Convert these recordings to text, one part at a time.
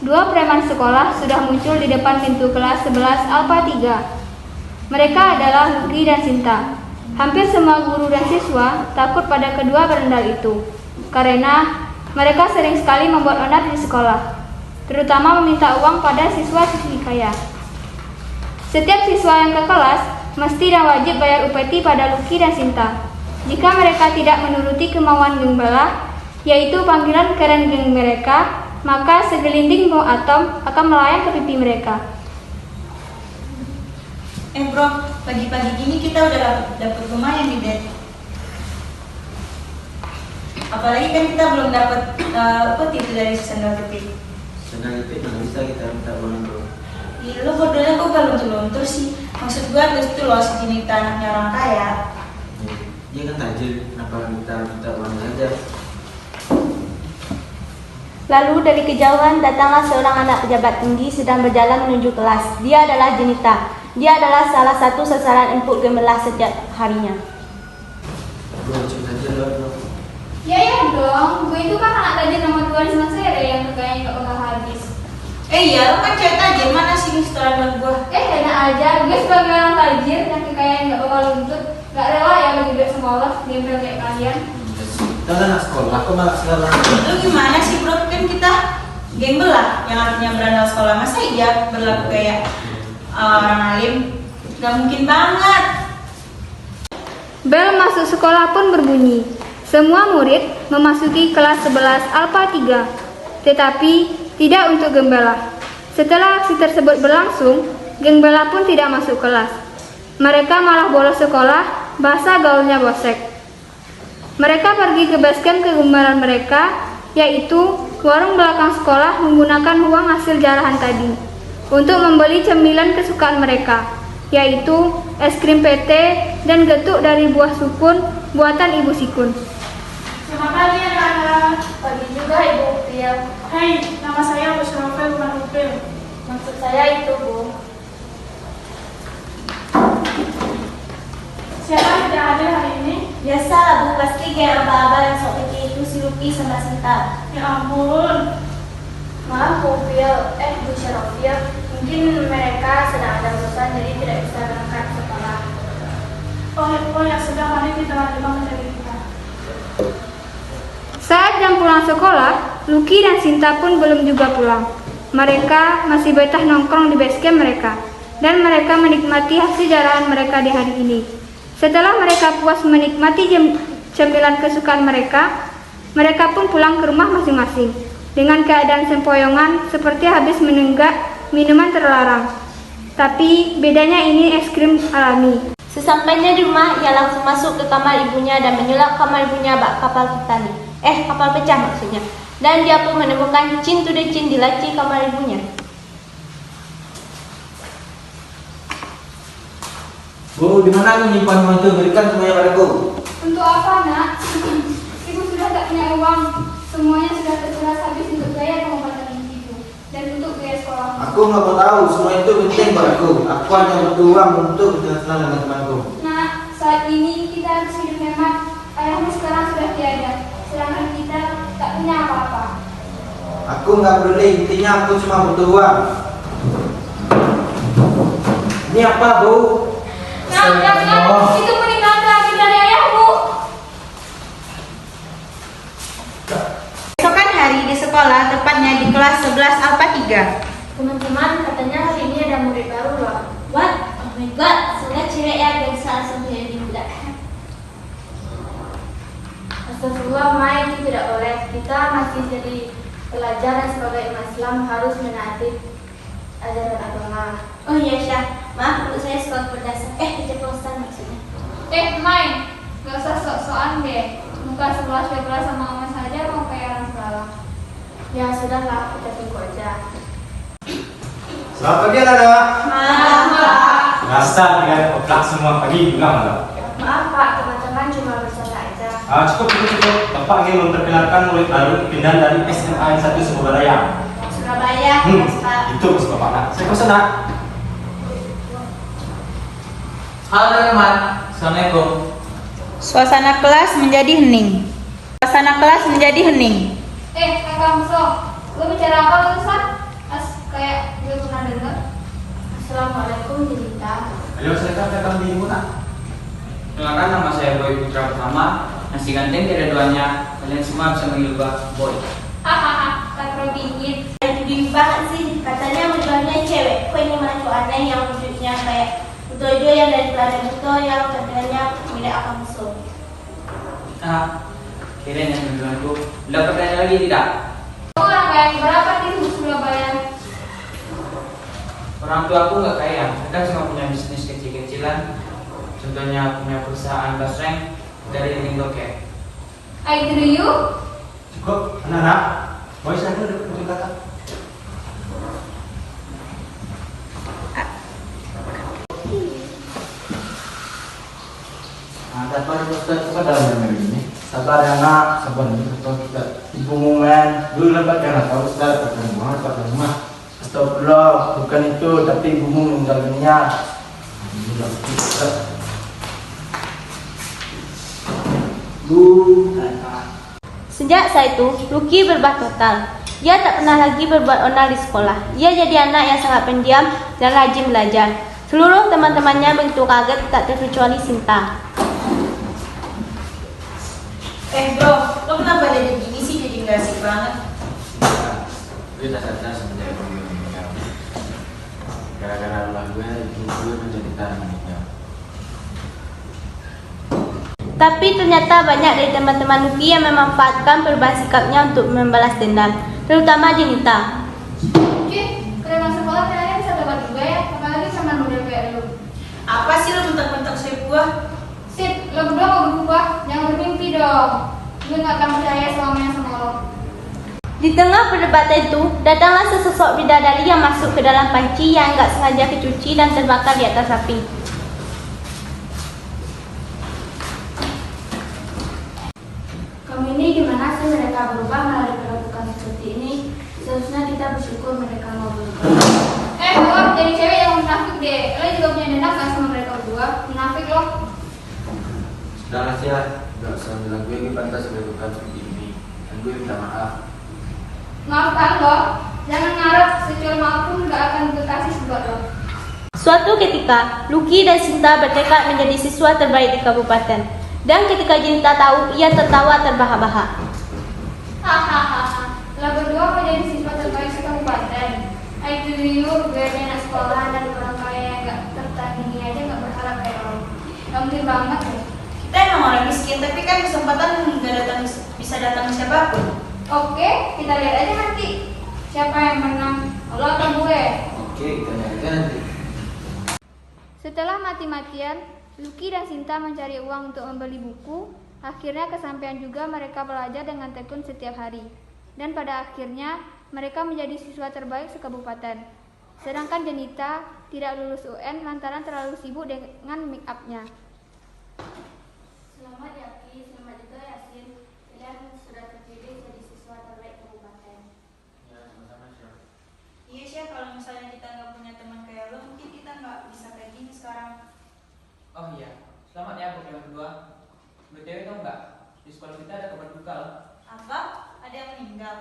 dua preman sekolah sudah muncul di depan pintu kelas 11 Alpha 3. Mereka adalah Lucky dan Sinta. Hampir semua guru dan siswa takut pada kedua berendal itu, karena mereka sering sekali membuat onar di sekolah, terutama meminta uang pada siswa-siswi kaya. Setiap siswa yang ke kelas mesti dan wajib bayar UPT pada Lucky dan Sinta. Jika mereka tidak menuruti kemauan geng bala, yaitu panggilan keren geng mereka, maka segelinding bom atom akan melayang ke pipi mereka. Bro, pagi-pagi gini kita udah dapat lumayan nih, Dad. Apalagi kan kita belum dapat itu dari sendal jepit. Sendal jepit nggak bisa kita minta uang, bro. Iya, lu bodohnya kok galuntur sih. Maksud gua itu loh si Jinita anaknya orang kaya. Dia kan tajir, kenapa kita minta uang aja? Lalu dari kejauhan datanglah seorang anak pejabat tinggi sedang berjalan menuju kelas. Dia adalah Jinita. Dia adalah salah satu sasaran empuk gemelah setiap harinya. Bro, cerita aja bro. Ya dong, gue itu kan anak tajir nomor 2 di Semasere yang kekayaan gak bakal habis. Iya, lu kan cewek tajir, mana sih nih setoran gua? Enak aja, gue sebagai orang tajir yang kekayaan gak bakal luntur, gak rela ya bagi duit sama Allah, gembel kayak kalian. Kita kan anak sekolah, aku malah sekarang. Lu gimana sih bro, kan kita gembel lah, yang artinya berandal sekolah. Masa iya berlaku kayak orang alim? Gak mungkin banget. Bel masuk sekolah pun berbunyi. Semua murid memasuki kelas 11 Alpha 3, tetapi tidak untuk gembala. Setelah aksi tersebut berlangsung, geng bala pun tidak masuk kelas. Mereka malah bolos sekolah, bahasa gaulnya bosek. Mereka pergi ke basecamp kegemaran mereka, yaitu warung belakang sekolah menggunakan uang hasil jarahan tadi untuk membeli cemilan kesukaan mereka, yaitu es krim PT dan getuk dari buah sukun buatan Ibu Sikun. Selamat pagi anak-anak. Pagi juga Ibu Upil. Hai, nama saya Bos Rafael bukan Upil. Maksud saya itu, Bu. Siapa yang tidak hadir hari ini? Biasa, Bu, pasti geng abal-abal yang sok kecil itu si Lucky sama Sinta. Ya ampun. Maaf Bu Upil, Bu Syarofil, mungkin mereka sedang ada urusan jadi tidak bisa berangkat sekolah. Oh ya sudah, mari kita lanjutkan materi kita. Saat jam pulang sekolah, Lucky dan Sinta pun belum juga pulang. Mereka masih betah nongkrong di basecamp mereka, dan mereka menikmati hasil jarahan mereka di hari ini. Setelah mereka puas menikmati cemilan kesukaan mereka, mereka pun pulang ke rumah masing-masing dengan keadaan sempoyongan seperti habis menenggak minuman terlarang. Tapi bedanya ini es krim alami. Sesampainya di rumah, ia langsung masuk ke kamar ibunya dan menyulap kamar ibunya bak kapal Titanic. Kapal pecah maksudnya. Dan dia pun menemukan cin to the cin di laci kamar ibunya. Bu, di mana menyimpan uang itu? Berikan semuanya padaku. Untuk apa, Nak? Ibu sudah tak punya uang. Semuanya sudah terkuras habis untuk biaya pengobatan ibu dan untuk biaya sekolah. Aku nggak mau tahu, semua itu penting padaku. Aku hanya butuh uang untuk bersenang-senang dengan temanku. Nah, saat ini kita harus hidup hemat. Ayahmu sekarang sudah tiada, sedangkan kita tak punya apa-apa. Aku nggak peduli, intinya aku cuma butuh uang. Ini apa, Bu? Nah, itu meninggalkan lagi dari ayahmu. Besokan hari di sekolah, tepatnya di kelas 11 Alpha 3. Teman-teman, katanya hari ini ada murid baru loh. What? Oh my god, saya cewek ya biasa langsung jadi budak. Astagfirullah, Mai, itu tidak boleh. Kita masih jadi pelajar dan sebagai umat Islam harus menaati ajaran agama. Oh iya Syah, maaf dulu saya suka berdasar. Keceplosan maksudnya. Mai, gak usah sok-sokan deh. Muka 11-12 sama Oma saja mau kayak orang salah. Ya sudahlah, kita tunggu aja. Selamat pagi anak-anak. Maaf. Rasa dengan otak semua pagi pulang malam. Maaf Pak, teman-teman cuma bercanda aja. Cukup. Bapak ingin memperkenalkan murid baru pindah dari SMA yang 1 Surabaya. Surabaya, Mas Pak. Itu Mas Bapak. Nak. Saya pesan nak. Halo teman-teman, assalamualaikum. Suasana kelas menjadi hening. Kakak Muso, lu bicara apa barusan? Assalamualaikum Jinita. Ayo saya katakan di mana? Perkenalkan, nama saya Boy Putra Pertama. Nasi ganteng tidak ada duanya. Kalian semua bisa manggil Boy. Hahaha, tak perlu dingin. Jadi banget sih, katanya modelnya cewek. Kok ini mana cowok aneh yang wujudnya kayak Utojo yang dari planet Pluto yang katanya milik Akamso. Kirain yang menjualku. Udah pertanyaan lagi tidak? Orang kaya berapa di Surabaya? Orang tua aku nggak kaya. Mereka cuma punya bisnis kecil-kecilan. Contohnya punya perusahaan basreng dari dinding loket. I do you? Cukup, anak-anak. Boy saya udah kata. Dapat Ustaz kepada dalam ini. Sabar ya nak, sabar ini betul kita ibungan dulu dapat karena tahu Ustaz dapat rumah. Astagfirullah, bukan itu tapi ibumu meninggal dunia. Alhamdulillah Ustaz. Sejak saat itu, Lucky berubah total. Dia tak pernah lagi berbuat onar di sekolah. Ia jadi anak yang sangat pendiam dan rajin belajar. Seluruh teman-temannya begitu kaget, tak terkecuali Sinta. Bro, lo kenapa jadi gini sih, jadi nggak asik banget? Gue tak sadar semenjak gue meninggal. Gara-gara Allah gue menjadi tanah meninggal. Tapi ternyata banyak dari teman-teman Lucky yang memanfaatkan perubahan sikapnya untuk membalas dendam, terutama Jinita. Oke, kalau masuk sekolah kalian bisa dapat juga ya, apalagi sama model kayak lu. Apa sih lo bentak-bentak saya buah? Sip, lo berdua mau berubah, jangan bermimpi dong. Gue gak akan percaya selamanya sama lo. Di tengah perdebatan itu, datanglah sesosok bidadari yang masuk ke dalam panci yang enggak sengaja kecuci dan terbakar di atas api. Kamu ini gimana sih mereka berubah malah diperlakukan seperti ini? Seharusnya kita bersyukur mereka mau berubah. Lo jadi cewek yang munafik deh. Lo juga punya dendam kan sama mereka berdua? Munafik lo. Sudah nasihat, gak usah bilang gue pantas melakukan seperti ini. Dan gue minta maaf. Maafkan lo. Jangan ngarep, secuil maaf pun gak akan berkasih buat lo. Suatu ketika, Lucky dan Sinta bertekad menjadi siswa terbaik di kabupaten. Dan ketika Jinita tahu, ia tertawa terbahak-bahak. Hahaha, lo berdua mau jadi siswa terbaik di kabupaten. I do you, gue anak sekolah dan orang kaya yang gak tertandingi aja gak berharap kayak lo. Gak mungkin banget ya. Kita emang orang miskin, tapi kan kesempatan nggak datang bisa datang siapapun. Oke, kita lihat aja nanti siapa yang menang, lo atau gue. Oke, kita nyarikan nanti. Setelah mati-matian, Lucky dan Sinta mencari uang untuk membeli buku. Akhirnya kesampaian juga mereka belajar dengan tekun setiap hari. Dan pada akhirnya mereka menjadi siswa terbaik sekabupaten. Sedangkan Jenita tidak lulus UN lantaran terlalu sibuk dengan make up-nya. Selamat Yaki, selamat juga Yasin. Kalian sudah terpilih jadi siswa terbaik kabupaten. Ya, sama-sama Syah. Iya sih, kalau misalnya kita nggak punya teman kayak lo, mungkin kita nggak bisa kayak gini sekarang. Oh iya, selamat ya buat kalian berdua. BTW tau nggak? Di sekolah kita ada kabar duka loh. Apa? Ada yang meninggal?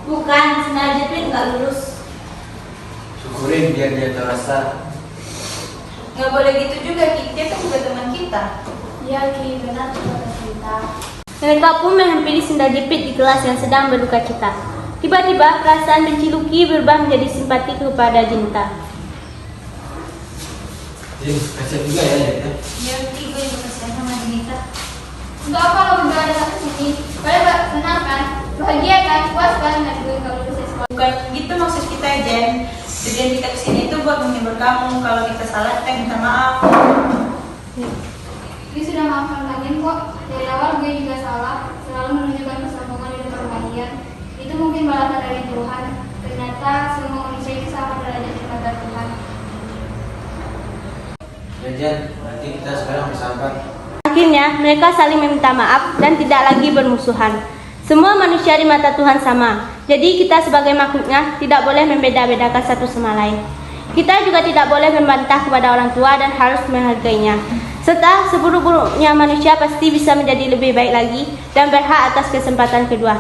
Bukan, Sinar Jepit nggak lulus. Syukurin biar dia tahu rasa. Nggak boleh gitu juga, Ki. Dia kan juga teman kita. Iya Ki, benar kata Sinta. Mereka pun menghampiri Sindal Jepit di kelas yang sedang berduka cita. Tiba-tiba perasaan benci Lucky berubah menjadi simpati kepada Jinita. Kasihan juga ya kita. Iya, Ki. Gue juga kasihan sama Jenita. Untuk apa lo berdua datang ke sini? Kalian gak senang kan? Bahagia kan? Puas kan nggak gue kalau lulus sekolah? Bukan gitu maksud kita, Jen. Tujuan kita kesini itu buat menghibur kamu. Kalau kita salah, kita minta maaf. Gue sudah maafkan kalian kok. Dari awal gue juga salah, selalu menunjukkan kesombongan di depan kalian. Itu mungkin balasan dari Tuhan. Ternyata semua manusia itu sama derajat di mata Tuhan. Ya Jen, berarti kita sekarang bersahabat. Akhirnya mereka saling meminta maaf dan tidak lagi bermusuhan. Semua manusia di mata Tuhan sama. Jadi kita sebagai makhluknya tidak boleh membeda-bedakan satu sama lain. Kita juga tidak boleh membantah kepada orang tua dan harus menghargainya. Serta seburuk-buruknya manusia pasti bisa menjadi lebih baik lagi dan berhak atas kesempatan kedua.